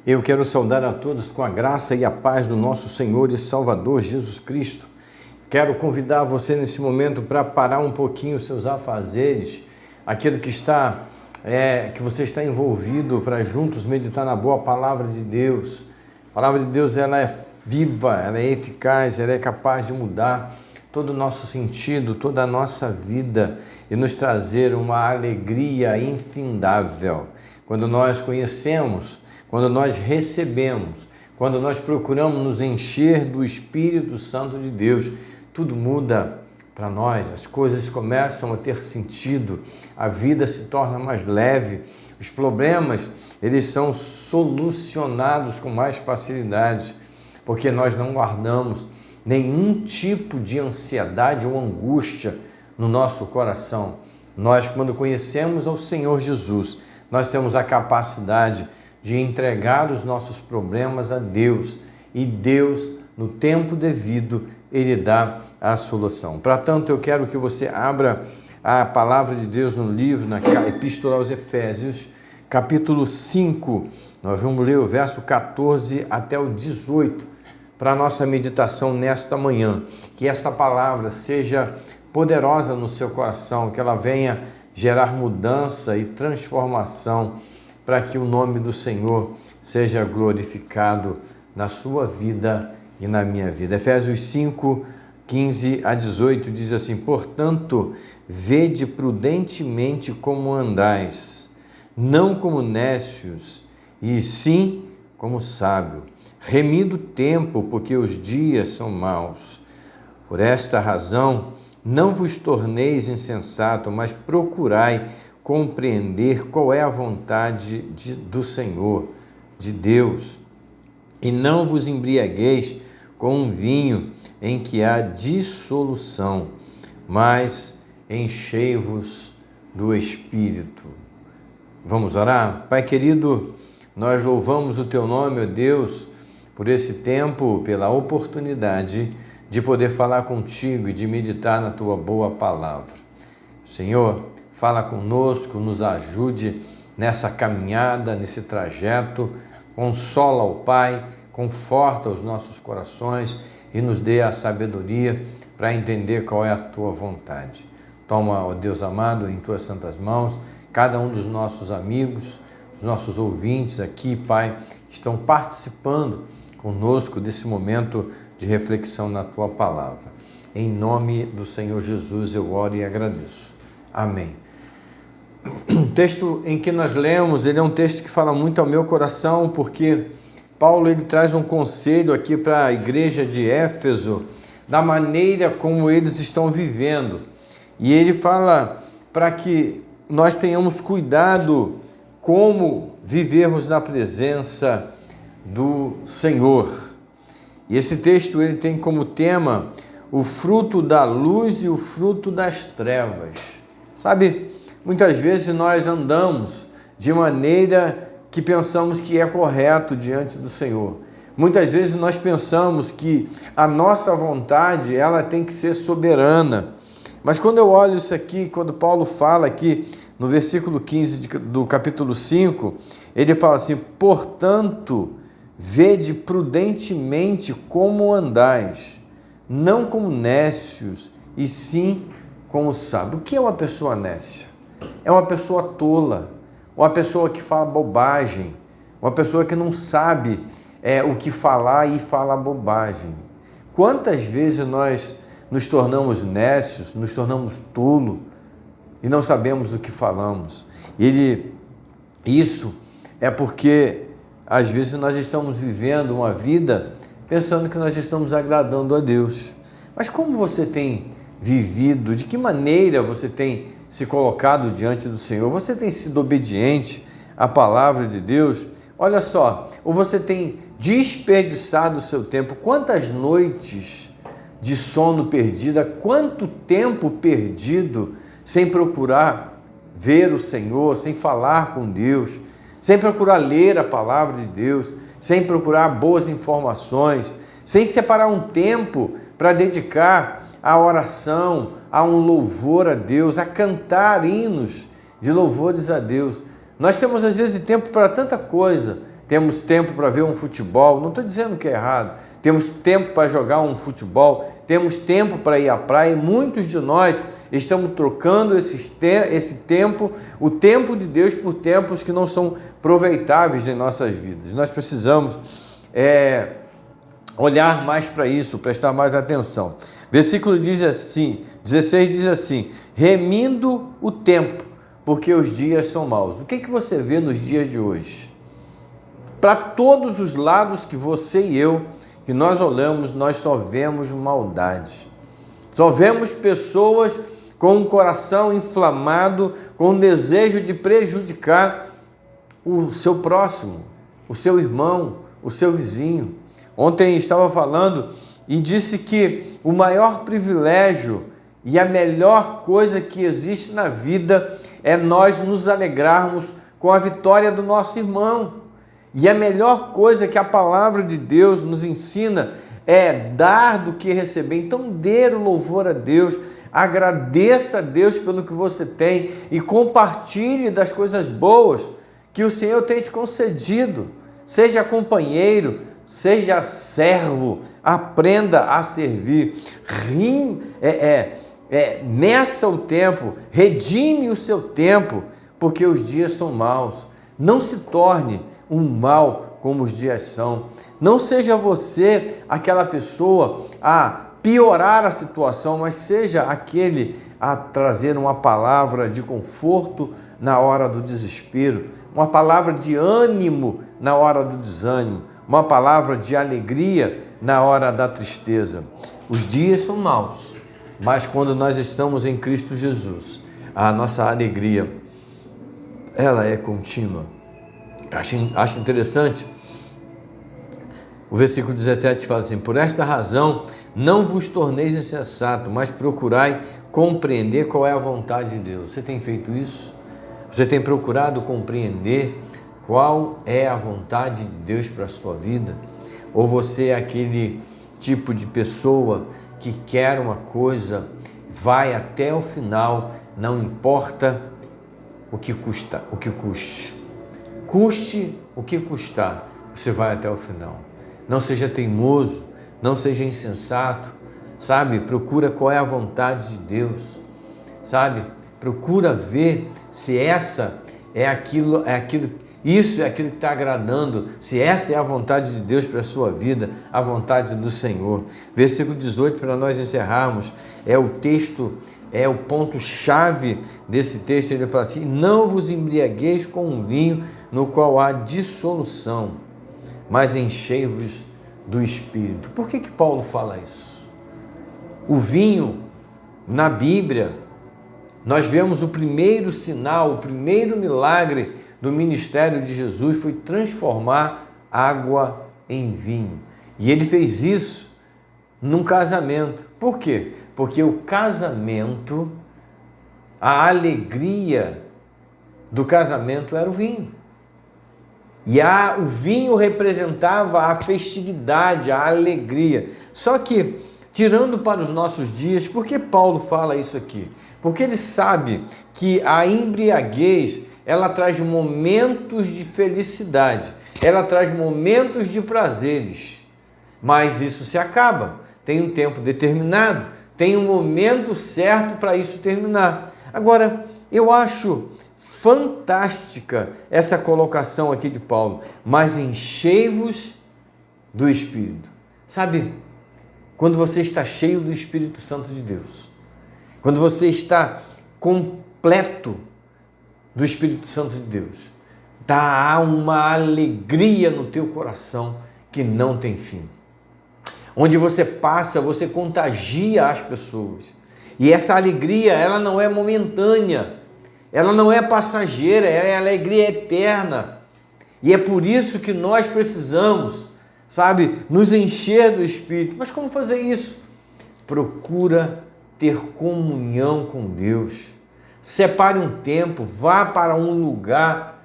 Eu quero saudar a todos com a graça e a paz do nosso Senhor e Salvador Jesus Cristo. Quero convidar você nesse momento para parar um pouquinho os seus afazeres, aquilo que você está envolvido, para juntos meditar na boa palavra de Deus. A palavra de Deus, ela é viva, ela é eficaz, ela é capaz de mudar todo o nosso sentido, toda a nossa vida e nos trazer uma alegria infindável. Quando nós conhecemos, quando nós recebemos, quando nós procuramos nos encher do Espírito Santo de Deus, tudo muda para nós, as coisas começam a ter sentido, a vida se torna mais leve, os problemas, eles são solucionados com mais facilidade, porque nós não guardamos nenhum tipo de ansiedade ou angústia no nosso coração. Nós, quando conhecemos ao Senhor Jesus, nós temos a capacidade de entregar os nossos problemas a Deus e Deus, no tempo devido, Ele dá a solução. Portanto, eu quero que você abra a palavra de Deus no livro, na Epístola aos Efésios, capítulo 5. Nós vamos ler o verso 14 até o 18 para a nossa meditação nesta manhã. Que esta palavra seja poderosa no seu coração, que ela venha gerar mudança e transformação para que o nome do Senhor seja glorificado na sua vida e na minha vida. Efésios 5, 15 a 18 diz assim: portanto, vede prudentemente como andais, não como nécios, e sim como sábios, remindo o tempo, porque os dias são maus. Por esta razão, não vos torneis insensato, mas procurai compreender qual é a vontade do Senhor, de Deus, e não vos embriagueis com vinho em que há dissolução, mas enchei-vos do Espírito. Vamos orar? Pai querido, nós louvamos o Teu nome, ó Deus, por esse tempo, pela oportunidade de poder falar contigo e de meditar na Tua boa palavra. Senhor, fala conosco, nos ajude nessa caminhada, nesse trajeto, consola o Pai, conforta os nossos corações e nos dê a sabedoria para entender qual é a Tua vontade. Toma, ó Deus amado, em Tuas santas mãos, cada um dos nossos amigos, dos nossos ouvintes aqui, Pai, que estão participando conosco desse momento de reflexão na Tua palavra. Em nome do Senhor Jesus eu oro e agradeço. Amém. O texto em que nós lemos, ele é um texto que fala muito ao meu coração, porque Paulo ele traz um conselho aqui para a igreja de Éfeso, da maneira como eles estão vivendo. E ele fala para que nós tenhamos cuidado como vivermos na presença do Senhor. E esse texto ele tem como tema o fruto da luz e o fruto das trevas. Sabe, muitas vezes nós andamos de maneira que pensamos que é correto diante do Senhor. Muitas vezes nós pensamos que a nossa vontade ela tem que ser soberana. Mas quando eu olho isso aqui, quando Paulo fala aqui no versículo 15 do capítulo 5, ele fala assim: portanto, vede prudentemente como andais, não como nécios, e sim como sábios. O que é uma pessoa nécia? É uma pessoa tola, uma pessoa que fala bobagem, uma pessoa que não sabe o que falar e fala bobagem. Quantas vezes nós nos tornamos nécios, nos tornamos tolo e não sabemos o que falamos? Isso é porque às vezes nós estamos vivendo uma vida pensando que nós estamos agradando a Deus. Mas como você tem vivido? De que maneira você tem se colocado diante do Senhor? Você tem sido obediente à palavra de Deus? Olha só, ou você tem desperdiçado o seu tempo? Quantas noites de sono perdida, quanto tempo perdido sem procurar ver o Senhor, sem falar com Deus, sem procurar ler a palavra de Deus, sem procurar boas informações, sem separar um tempo para dedicar à oração, a um louvor a Deus, a cantar hinos de louvores a Deus. Nós temos às vezes tempo para tanta coisa, temos tempo para ver um futebol, não estou dizendo que é errado, temos tempo para jogar um futebol, temos tempo para ir à praia, e muitos de nós estamos trocando esse tempo, o tempo de Deus, por tempos que não são aproveitáveis em nossas vidas. Nós precisamos olhar mais para isso, prestar mais atenção. Versículo 16 diz assim: remindo o tempo, porque os dias são maus. O que você vê nos dias de hoje? Para todos os lados que você e eu, que nós olhamos, nós só vemos maldade. Só vemos pessoas com um coração inflamado, com um desejo de prejudicar o seu próximo, o seu irmão, o seu vizinho. Ontem estava falando e disse que o maior privilégio e a melhor coisa que existe na vida é nós nos alegrarmos com a vitória do nosso irmão. E a melhor coisa que a palavra de Deus nos ensina é dar do que receber. Então dê o louvor a Deus, agradeça a Deus pelo que você tem e compartilhe das coisas boas que o Senhor tem te concedido. Seja companheiro, seja servo, aprenda a servir. Meça o tempo, redime o seu tempo, porque os dias são maus. Não se torne um mal como os dias são. Não seja você aquela pessoa a piorar a situação, mas seja aquele a trazer uma palavra de conforto na hora do desespero, uma palavra de ânimo na hora do desânimo, uma palavra de alegria na hora da tristeza. Os dias são maus, mas quando nós estamos em Cristo Jesus, a nossa alegria, ela é contínua. Acho interessante, o versículo 17 fala assim: por esta razão não vos torneis insensato, mas procurai compreender qual é a vontade de Deus. Você tem feito isso? Você tem procurado compreender qual é a vontade de Deus para a sua vida? Ou você é aquele tipo de pessoa que quer uma coisa, vai até o final, não importa o que custe, custe o que custar, você vai até o final. Não seja teimoso, não seja insensato, sabe? Procura qual é a vontade de Deus, sabe? Procura ver se essa é aquilo, isso é aquilo que está agradando, se essa é a vontade de Deus para a sua vida, a vontade do Senhor. Versículo 18, para nós encerrarmos, é o texto, é o ponto-chave desse texto. Ele fala assim: não vos embriagueis com um vinho no qual há dissolução, mas enchei-vos do Espírito. Por que Paulo fala isso? O vinho, na Bíblia, nós vemos o primeiro sinal, o primeiro milagre do ministério de Jesus foi transformar água em vinho. E ele fez isso num casamento. Por quê? Porque o casamento, a alegria do casamento era o vinho. E o vinho representava a festividade, a alegria. Só que, tirando para os nossos dias, por que Paulo fala isso aqui? Porque ele sabe que a embriaguez, ela traz momentos de felicidade, ela traz momentos de prazeres, mas isso se acaba, tem um tempo determinado, tem um momento certo para isso terminar. Agora, eu acho fantástica essa colocação aqui de Paulo, mas enchei-vos do Espírito. Sabe, quando você está cheio do Espírito Santo de Deus, quando você está completo do Espírito Santo de Deus, dá uma alegria no teu coração que não tem fim. Onde você passa, você contagia as pessoas. E essa alegria, ela não é momentânea, ela não é passageira, ela é alegria eterna. E é por isso que nós precisamos, sabe, nos encher do Espírito. Mas como fazer isso? Procura ter comunhão com Deus. Separe um tempo, vá para um lugar,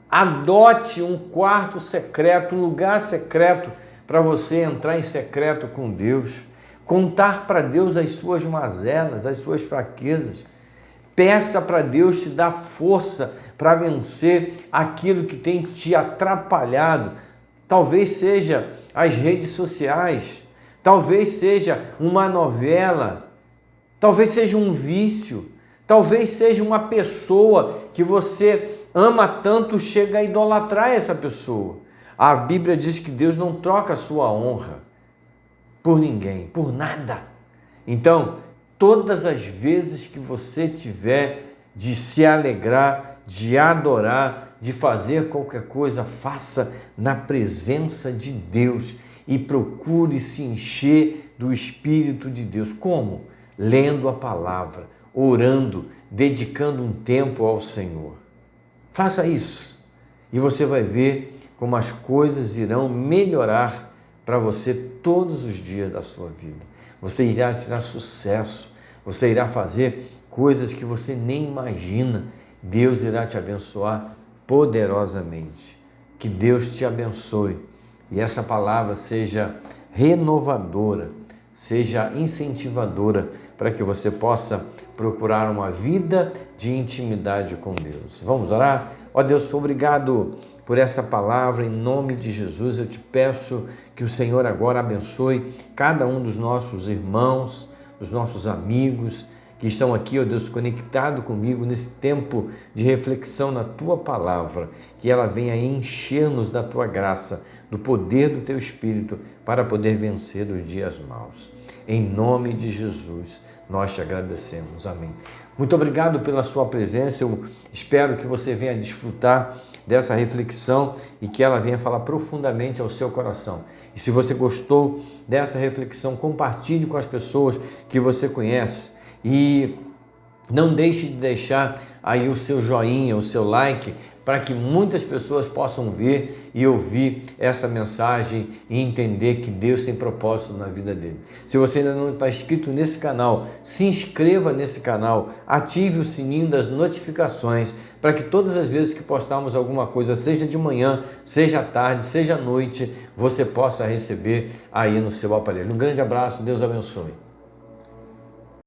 adote um quarto secreto, um lugar secreto para você entrar em secreto com Deus, contar para Deus as suas mazelas, as suas fraquezas. Peça para Deus te dar força para vencer aquilo que tem te atrapalhado. Talvez seja as redes sociais, talvez seja uma novela, talvez seja um vício, talvez seja uma pessoa que você ama tanto, chega a idolatrar essa pessoa. A Bíblia diz que Deus não troca a sua honra por ninguém, por nada. Então, todas as vezes que você tiver de se alegrar, de adorar, de fazer qualquer coisa, faça na presença de Deus e procure se encher do Espírito de Deus. Como? Lendo a palavra, orando, dedicando um tempo ao Senhor. Faça isso e você vai ver como as coisas irão melhorar para você todos os dias da sua vida. Você irá tirar sucesso, você irá fazer coisas que você nem imagina. Deus irá te abençoar poderosamente. Que Deus te abençoe e essa palavra seja renovadora, seja incentivadora para que você possa procurar uma vida de intimidade com Deus. Vamos orar? Ó Deus, obrigado por essa palavra, em nome de Jesus. Eu te peço que o Senhor agora abençoe cada um dos nossos irmãos, dos nossos amigos que estão aqui, ó Deus, conectado comigo nesse tempo de reflexão na Tua palavra, que ela venha encher-nos da Tua graça, do poder do Teu Espírito, para poder vencer os dias maus. Em nome de Jesus, nós te agradecemos. Amém. Muito obrigado pela sua presença. Eu espero que você venha desfrutar dessa reflexão e que ela venha falar profundamente ao seu coração. E se você gostou dessa reflexão, compartilhe com as pessoas que você conhece e não deixe de deixar aí o seu joinha, o seu like, para que muitas pessoas possam ver e ouvir essa mensagem e entender que Deus tem propósito na vida dele. Se você ainda não está inscrito nesse canal, se inscreva nesse canal, ative o sininho das notificações, para que todas as vezes que postarmos alguma coisa, seja de manhã, seja à tarde, seja à noite, você possa receber aí no seu aparelho. Um grande abraço, Deus abençoe.